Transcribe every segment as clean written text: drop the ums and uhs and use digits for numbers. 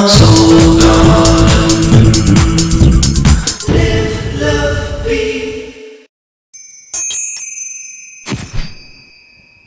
Soul Garden. Live, love, be.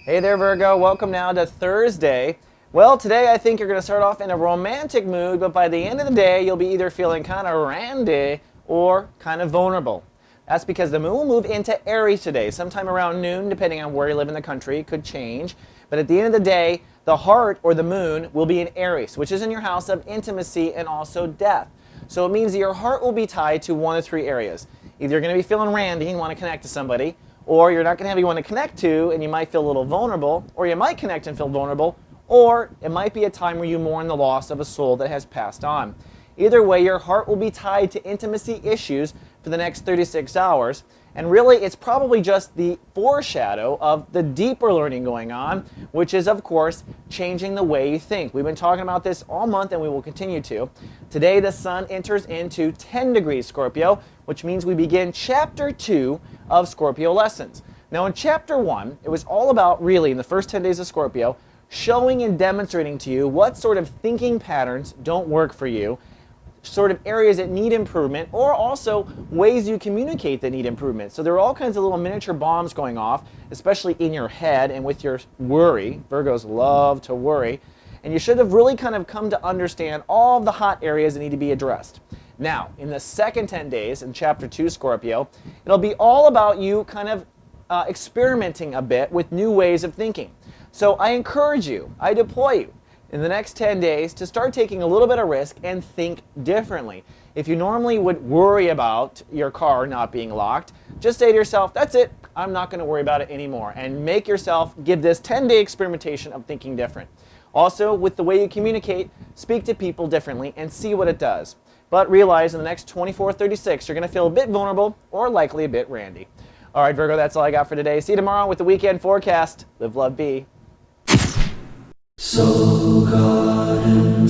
Hey there, Virgo. Welcome now to Thursday. Well, today I think you're going to start off in a romantic mood, but by the end of the day, you'll be either feeling kind of randy or kind of vulnerable. That's because the moon will move into Aries today, sometime around noon, depending on where you live in the country. It could change. But at the end of the day, the heart or the moon will be in Aries, which is in your house of intimacy and also death. So it means that your heart will be tied to one of three areas. Either you're going to be feeling randy and want to connect to somebody, or you're not going to have anyone to connect to and you might feel a little vulnerable, or you might connect and feel vulnerable, or it might be a time where you mourn the loss of a soul that has passed on. Either way, your heart will be tied to intimacy issues for the next 36 hours. And really, it's probably just the foreshadow of the deeper learning going on, which is, of course, changing the way you think. We've been talking about this all month, and we will continue to. Today, the sun enters into 10 degrees Scorpio, which means we begin Chapter 2 of Scorpio Lessons. Now, in Chapter 1, it was all about, really, in the first 10 days of Scorpio, showing and demonstrating to you what sort of thinking patterns don't work for you, sort of areas that need improvement, or also ways you communicate that need improvement. So there are all kinds of little miniature bombs going off, especially in your head and with your worry. Virgos love to worry. And you should have really kind of come to understand all of the hot areas that need to be addressed. Now, in the second 10 days, in Chapter 2, Scorpio, it'll be all about you kind of experimenting a bit with new ways of thinking. So I encourage you, I deploy you, in the next 10 days to start taking a little bit of risk and think differently. If you normally would worry about your car not being locked, just say to yourself, that's it, I'm not going to worry about it anymore. And make yourself give this 10-day experimentation of thinking different. Also, with the way you communicate, speak to people differently and see what it does. But realize in the next 24-36, you're going to feel a bit vulnerable or likely a bit randy. All right, Virgo, that's all I got for today. See you tomorrow with the weekend forecast. Live, love, be. Soul Garden.